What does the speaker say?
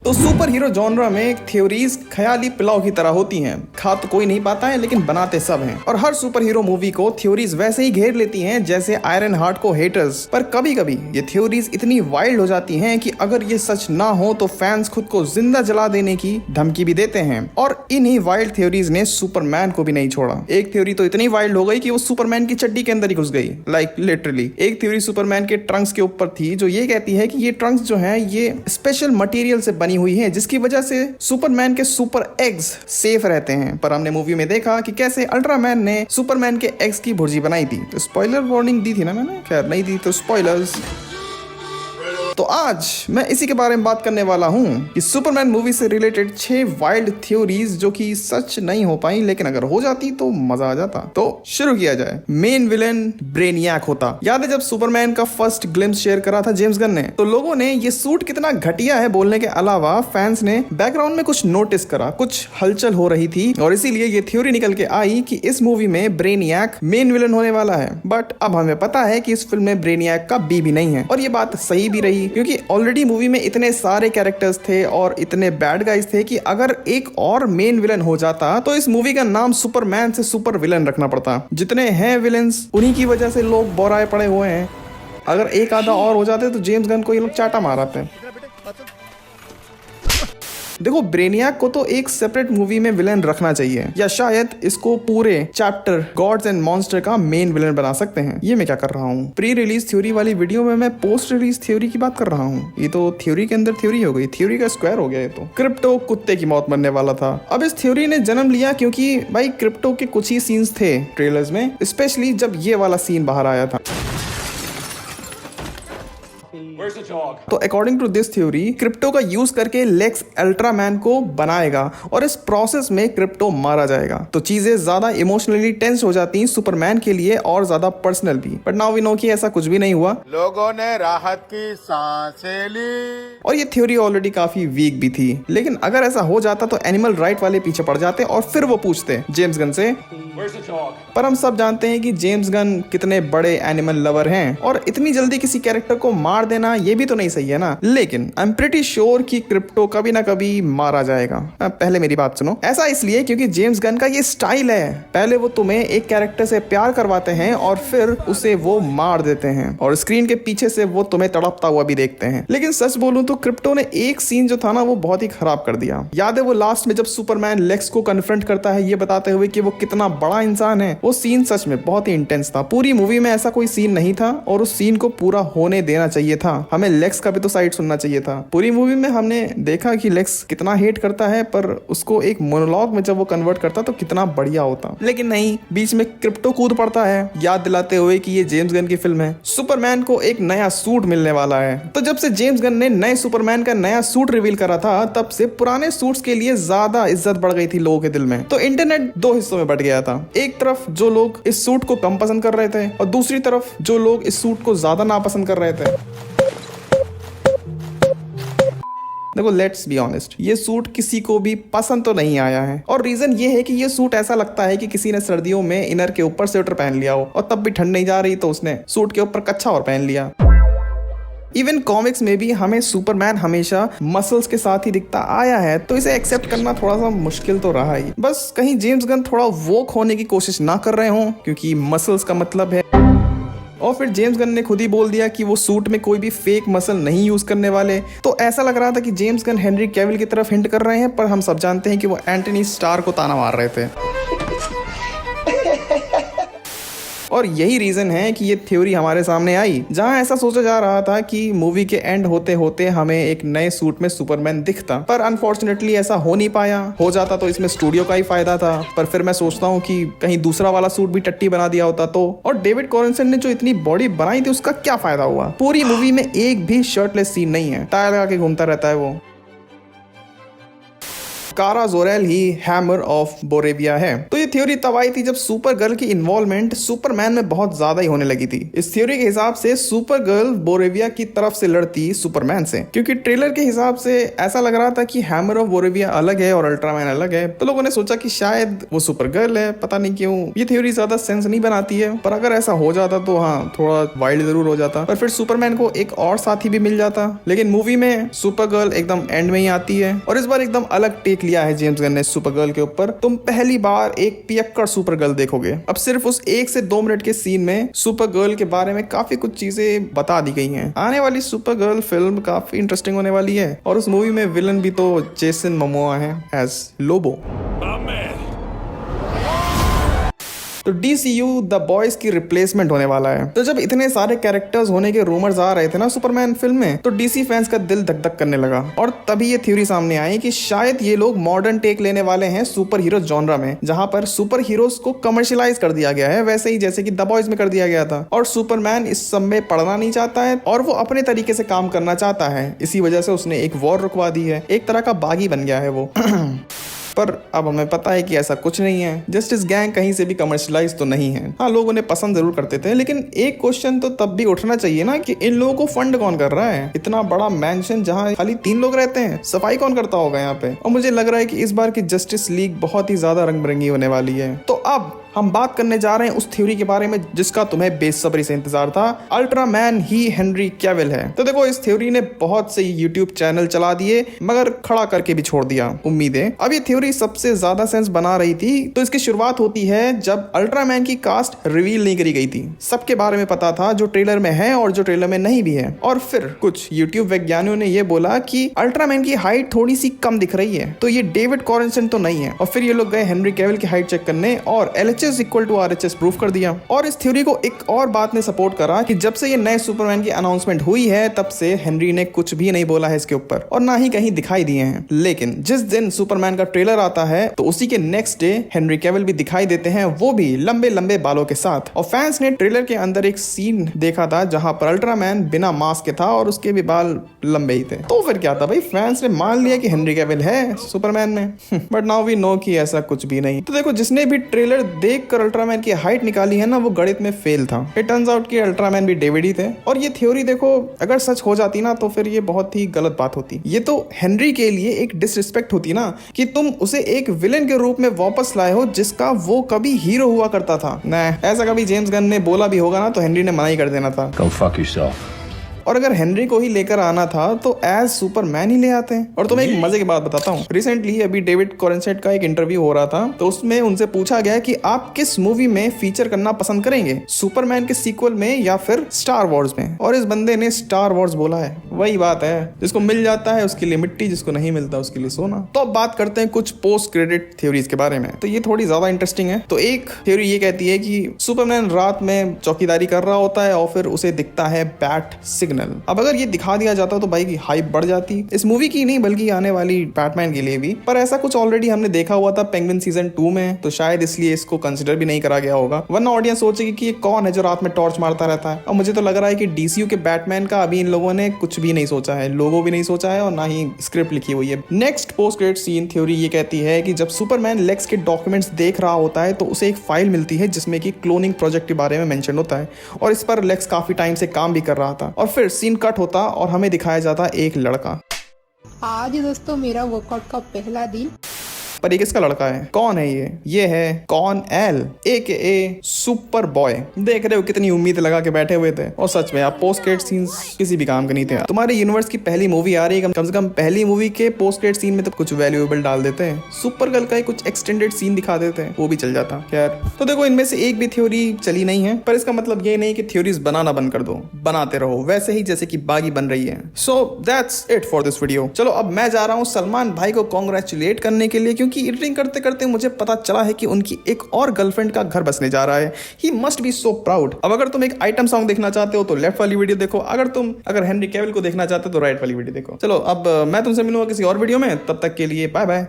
तो super hero genre में theories ख्याली पुलाव की तरह होती हैं। खा तो कोई नहीं पाता है लेकिन बनाते सब हैं। और हर सुपर हीरो मूवी को थ्योरीज वैसे ही घेर लेती हैं जैसे आयरन हार्ट को हेटर्स। पर कभी कभी ये थ्योरीज इतनी वाइल्ड हो जाती हैं कि अगर ये सच ना हो तो फैंस खुद को जिंदा जला देने की धमकी भी देते हैं। और इन्हीं वाइल्ड थ्योरीज ने सुपरमैन को भी नहीं छोड़ा। एक थ्योरी तो इतनी वाइल्ड हो गई कि वो सुपरमैन की चड्डी के अंदर ही घुस गई, लाइक लिटरली। एक थ्योरी सुपरमैन के ट्रंक्स के ऊपर थी जो ये कहती है कि ये ट्रंक्स जो है ये स्पेशल मटेरियल से बनी हुई है जिसकी वजह से सुपरमैन के सुपर एग्स सेफ रहते हैं। पर हमने मूवी में देखा कि कैसे अल्ट्रामैन ने सुपरमैन के एग्स की भुर्जी बनाई थी। तो स्पॉइलर वार्निंग दी थी ना मैंने, खैर नहीं दी तो स्पॉयलर्स। तो आज मैं इसी के बारे में बात करने वाला हूं कि सुपरमैन मूवी से रिलेटेड 6 वाइल्ड थ्योरीज जो कि सच नहीं हो पाई लेकिन अगर हो जाती तो मजा आ जाता। तो शुरू किया जाए। मेन विलेन ब्रेनियक होता। याद है जब सुपरमैन का फर्स्ट ग्लिम्स शेयर करा था जेम्स गन ने, तो लोगों ने ये सूट कितना घटिया है बोलने के अलावा फैंस ने बैकग्राउंड में कुछ नोटिस करा, कुछ हलचल हो रही थी और इसीलिए ये थ्योरी निकल के आई कि इस मूवी में ब्रेनियक मेन विलेन होने वाला है। बट अब हमें पता है कि इस फिल्म में ब्रेनियक का बी भी नहीं है और ये बात सही भी रही क्योंकि ऑलरेडी मूवी में इतने सारे कैरेक्टर्स थे और इतने बैड गाइज थे कि अगर एक और मेन विलन हो जाता तो इस मूवी का नाम सुपरमैन से सुपर विलन रखना पड़ता। जितने हैं विलन्स उन्हीं की वजह से लोग बोराए पड़े हुए हैं। अगर एक आधा और हो जाते तो जेम्स गन को ये लोग चाटा मारते। देखो ब्रेनियक को तो एक सेपरेट मूवी में विलन रखना चाहिए या शायद इसको पूरे चैप्टर गॉड्स एंड मॉन्स्टर का मेन विलन बना सकते हैं। ये मैं क्या कर रहा हूँ, प्री रिलीज थ्योरी वाली वीडियो में मैं पोस्ट रिलीज थ्योरी की बात कर रहा हूँ। ये तो थ्योरी के अंदर थ्योरी हो गई, थ्योरी का स्क्वायर हो गया। ये तो क्रिप्टो कुत्ते की मौत मरने वाला था। अब इस थ्योरी ने जन्म लिया क्योंकि भाई क्रिप्टो के कुछ ही सीन्स थे ट्रेलर्स में, स्पेशली जब ये वाला सीन बाहर आया था। तो according to this theory crypto का यूज करके लेक्स अल्ट्रामैन को बनाएगा और इस प्रोसेस में क्रिप्टो मारा जाएगा। तो चीजें ज्यादा इमोशनली टेंस हो जाती सुपरमैन के लिए और ज्यादा पर्सनल भी। बट नाउ वी नो कि ऐसा कुछ भी नहीं हुआ, लोगों ने राहत की सांसें ली और ये थ्योरी ऑलरेडी काफी वीक भी थी। लेकिन अगर ऐसा हो जाता तो एनिमल राइट वाले पीछे पड़ जाते और फिर वो पूछते जेम्स गन से। पर हम सब जानते हैं कि जेम्स गन कितने बड़े एनिमल लवर हैं और इतनी जल्दी किसी कैरेक्टर को मार देना ये भी तो नहीं सही है ना। लेकिन आई एम प्रीटी श्योर कि क्रिप्टो कभी ना कभी मारा जाएगा। पहले मेरी बात सुनो। ऐसा इसलिए क्योंकि जेम्स गन का ये स्टाइल है, पहले वो तुम्हें एक कैरेक्टर से प्यार करवाते हैं और फिर उसे वो मार देते हैं और स्क्रीन के पीछे से वो तुम्हें तड़पता हुआ भी देखते हैं। लेकिन सच बोलूं तो क्रिप्टो ने एक सीन जो था ना वो बहुत ही खराब कर दिया। याद है वो लास्ट में जब सुपरमैन लेक्स को कन्फ्रंट करता है ये बताते हुए कि वो कितना बड़ा इंसान है, वो सीन सच में बहुत ही इंटेंस था। पूरी मूवी में ऐसा कोई सीन नहीं था और उस सीन को पूरा होने देना चाहिए था। हमें लेक्स का भी तो साइड सुनना चाहिए था। पूरी मूवी में हमने देखा कि लेक्स कितना हेट करता है पर उसको एक मोनोलॉग में जब वो कन्वर्ट करता तो कितना बढ़िया होता। लेकिन नहीं, बीच में क्रिप्टो कूद पड़ता है याद दिलाते हुए कि ये जेम्स गन की फिल्म है, सुपरमैन को एक नया सूट मिलने वाला है। तो जब से जेम्स गन ने नए सुपरमैन का नया सूट रिवील करा था तब से पुराने सूट्स के लिए ज्यादा इज्जत बढ़ गई थी लोगों के दिल में। तो इंटरनेट दो हिस्सों में बट गया था। एक तरफ जो लोग इस सूट को कम पसंद कर रहे थे और दूसरी तरफ जो लोग इस सूट को ज्यादा नापसंद कर रहे थे। देखो लेट्स बी ऑनेस्ट, ये सूट किसी को भी पसंद तो नहीं आया है और रीजन ये है कि ये सूट ऐसा लगता है कि किसी ने सर्दियों में इनर के ऊपर स्वेटर पहन लिया हो और तब भी ठंड नहीं जा रही तो उसने सूट के ऊपर कच्छा और पहन लिया। इवन कॉमिक्स में भी हमें सुपरमैन हमेशा मसल्स के साथ ही दिखता आया है तो इसे एक्सेप्ट करना थोड़ा सा मुश्किल तो रहा ही। बस कहीं जेम्स गन थोड़ा वोक होने की कोशिश ना कर रहे हो क्योंकि मसल्स का मतलब है। और फिर जेम्स गन ने खुद ही बोल दिया कि वो सूट में कोई भी फेक मसल नहीं यूज करने वाले। तो ऐसा लग रहा था कि जेम्स गन हेनरी कैविल की तरफ हिंट कर रहे हैं पर हम सब जानते हैं कि वो एंटनी स्टार को ताना मार रहे थे। और यही रीजन है कि ये थ्योरी हमारे सामने आई जहां ऐसा सोचा जा रहा था कि मूवी के एंड होते होते हमें एक नए सूट में सुपरमैन दिखता। पर अनफॉर्चुनेटली ऐसा हो नहीं पाया। हो जाता तो इसमें स्टूडियो का ही फायदा था। पर फिर मैं सोचता हूँ कि कहीं दूसरा वाला सूट भी टट्टी बना दिया होता तो। और डेविड कॉरिंसन ने जो इतनी बॉडी बनाई थी उसका क्या फायदा हुआ। पूरी मूवी में एक भी शर्टलेस सीन नहीं है, टायर लगा के घूमता रहता है वो। कारा जोरेल ही हैमर ऑफ बोरेविया है। तो ये थ्योरी तब आई थी जब सुपर गर्ल की इन्वॉल्वमेंट सुपरमैन में बहुत ज्यादा ही होने लगी थी। इस थ्योरी के हिसाब से सुपर गर्ल बोरेविया की तरफ से लड़ती सुपरमैन से, क्योंकि ट्रेलर के हिसाब से ऐसा लग रहा था कि हैमर ऑफ बोरेविया अलग है और अल्ट्रामैन अलग है। तो लोगों ने सोचा कि शायद वो सुपर गर्ल है, पता नहीं क्यों। ये थ्योरी ज्यादा सेंस नहीं बनाती है, पर अगर ऐसा हो जाता तो हाँ थोड़ा वाइल्ड जरूर हो जाता। पर फिर सुपरमैन को एक और साथी भी मिल जाता। लेकिन मूवी में सुपर गर्ल एकदम एंड में ही आती है और इस बार एकदम अलग टेक लिया है जेम्स गन ने सुपर गर्ल के ऊपर। तुम पहली बार एक पियक्कड़ सुपर गर्ल देखोगे। अब सिर्फ उस 1 से 2 मिनट के सीन में सुपर गर्ल के बारे में काफी कुछ चीजें बता दी गई हैं। आने वाली सुपर गर्ल फिल्म काफी इंटरेस्टिंग होने वाली है और उस मूवी में विलन भी तो जेसन मोमोआ है एज लोबो। तो DCU द बॉयज की रिप्लेसमेंट होने वाला है। तो जब इतने सारे कैरेक्टर्स होने के रूमर्स आ रहे थे ना सुपरमैन फिल्म में, तो DC फैंस का दिल धक धक करने लगा और तभी ये थ्योरी सामने आई कि शायद ये लोग मॉडर्न टेक लेने वाले हैं सुपर हीरो जॉनरा में, जहां पर सुपर हीरोज को कमर्शियलाइज कर दिया गया है, वैसे ही जैसे कि द बॉयज में कर दिया गया था। और सुपरमैन इस सब में पढ़ना नहीं चाहता है और वो अपने तरीके से काम करना चाहता है। इसी वजह से उसने एक वॉर रुकवा दी है, एक तरह का बागी बन गया है वो। पर अब हमें पता है कि ऐसा कुछ नहीं है। जस्टिस गैंग कहीं से भी कमर्शियलाइज तो नहीं है। हाँ, लोग उन्हें पसंद जरूर करते थे, लेकिन एक क्वेश्चन तो तब भी उठना चाहिए ना कि इन लोगों को फंड कौन कर रहा है? इतना बड़ा मैंशन जहाँ खाली 3 लोग रहते हैं, सफाई कौन करता होगा यहाँ पे? और मुझे लग रहा है कि इस बार की जस्टिस लीग बहुत ही ज्यादा रंग बिरंगी होने वाली है। तो अब हम बात करने जा रहे हैं उस थ्योरी के बारे में जिसका तुम्हें बेसब्री से इंतजार था। अल्ट्रामैन ही हेनरी कैविल है। तो देखो, इस थ्योरी ने बहुत से यूट्यूब चैनल चला दिए मगर खड़ा करके भी छोड़ दिया उम्मीदें। अब ये थ्योरी सबसे ज्यादा सेंस बना रही थी। तो इसकी शुरुआत होती है जब अल्ट्रामैन की कास्ट रिवील नहीं करी गई थी। सबके बारे में पता था, जो ट्रेलर में है और जो ट्रेलर में नहीं भी है। और फिर कुछ यूट्यूब वैज्ञानिकों ने यह बोला कि अल्ट्रामैन की हाइट थोड़ी सी कम दिख रही है, तो ये डेविड कॉरिंसन तो नहीं है। और फिर ये लोग गए हेनरी कैविल की हाइट चेक करने और LHS equal to RHS proof कर दिया। और इस थ्योरी को एक और बात ने सपोर्ट करा कि जब से ये नए सुपरमैन की अनाउंसमेंट हुई है तब से हेनरी ने कुछ भी नहीं बोला है इसके ऊपर और ना ही कहीं दिखाई दिए हैं। लेकिन जिस दिन सुपरमैन का ट्रेलर आता है तो उसी के नेक्स्ट डे हेनरी कैविल भी दिखाई देते हैं, वो भी लंबे लंबे बालों के साथ। और फैंस ने ट्रेलर के अंदर एक सीन देखा था जहां पर अल्ट्रामैन बिना मास्क के था और उसके भी बाल लंबे ही थे। तो फिर क्या था भाई, फैंस ने मान लिया कि हेनरी कैविल है सुपरमैन में। बट नाउ वी नो कि ऐसा कुछ भी नहीं। तो देखो, जिसने भी ट्रेलर देखकर अल्ट्रामैन की हाइट निकाली है ना, वो गणित में फेल था। इट टर्न्स आउट कि अल्ट्रामैन भी डेविड ही थे। और ये थ्योरी देखो, अगर सच हो जाती ना तो फिर ये बहुत ही गलत बात होती। ये तो हेनरी के लिए एक डिसरिस्पेक्ट होती ना कि तुम उसे एक विलेन के रूप में वापस लाए हो जिसका वो कभी हीरो हुआ करता था। नहीं, ऐसा कभी जेम्स गन ने बोला भी होगा ना तो हेनरी ने मना ही कर देना था। Go fuck yourself. और अगर हेनरी को ही लेकर आना था तो एज सुपरमैन ही ले आते हैं। और तुम्हें एक मजे की बात बताता हूँ, रिसेंटली अभी डेविड कॉरेंसेट का एक इंटरव्यू हो रहा था, तो उसमें उनसे पूछा गया कि आप किस मूवी में फीचर करना पसंद करेंगे, सुपरमैन के सीक्वल में या फिर स्टार वॉर्स में? और इस बंदे ने स्टार वॉर्स बोला है। वही बात है, जिसको मिल जाता है उसके लिए मिट्टी, जिसको नहीं मिलता उसके लिए सोना। तो अब बात करते हैं कुछ पोस्ट क्रेडिट थ्योरीज के बारे में। तो ये थोड़ी ज्यादा इंटरेस्टिंग है। तो एक थ्योरी ये कहती है कि सुपरमैन रात में चौकीदारी कर रहा होता है और फिर उसे दिखता है बैट सिग्नल। अब अगर ये दिखा दिया जाता तो भाई की हाइप बढ़ जाती, इस मूवी की नहीं बल्कि आने वाली बैटमैन के लिए भी। पर ऐसा कुछ ऑलरेडी हमने देखा हुआ था पेंगुइन सीजन 2 में, तो शायद इसलिए इसको कंसिडर भी नहीं करा गया होगा। वरना ऑडियंस सोचेगी कि ये कौन है जो रात में टॉर्च मारता रहता है। और मुझे तो लग रहा है कि DCU के बैटमैन का अभी इन लोगों ने कुछ भी नहीं सोचा है, लोगो भी नहीं सोचा है और ना ही स्क्रिप्ट लिखी हुई है। Next post credit scene theory ये कहती है कि जब सुपरमैन लेक्स के डॉक्यूमेंट्स देख रहा होता है तो उसे एक फाइल मिलती है जिसमें कि क्लोनिंग प्रोजेक्ट के बारे में मेंशन होता है और इस पर लेक्स काफी टाइम से काम भी कर रहा था। और फिर सीन कट होता और हमें दिखाया जाता एक लड़का। आज दोस्तों मेरा वर्कआउट का पहला दिन। पर ये किसका लड़का है? कौन है ये है Kon El AKA Superboy. देख रहे हो कितनी उम्मीद लगा के बैठे हुए थे और सच में आप पोस्ट क्रेडिट सीन्स किसी भी काम के नहीं थे। तुम्हारे यूनिवर्स की पहली मूवी आ रही है, कम से कम पहली मूवी के पोस्ट क्रेडिट सीन में तो कुछ वैल्यूएबल डाल देते हैं। सुपर गर्ल का कुछ एक्सटेंडेड सीन दिखा देते हैं, वो भी चल जाता। खैर, तो देखो इनमें से एक भी थ्योरी चली नहीं है, पर इसका मतलब ये नहीं कि थ्योरीज बनाना बंद कर दो, बनाते रहो वैसे ही जैसे कि बागी बन रही है। So that's it for this video. चलो अब मैं जा रहा हूँ सलमान भाई को कॉन्ग्रेचुलेट करने के लिए, क्योंकि एडिटिंग करते करते मुझे पता चला है कि उनकी एक और गर्लफ्रेंड का घर बसने जा रहा है। He must be so proud. अब अगर तुम एक आइटम सॉन्ग देखना चाहते हो तो लेफ्ट वाली वीडियो देखो, अगर हेनरी कैविल को देखना चाहते हो तो राइट वाली वीडियो देखो। चलो अब मैं तुमसे मिलूंगा किसी और वीडियो में, तब तक के लिए बाय बाय।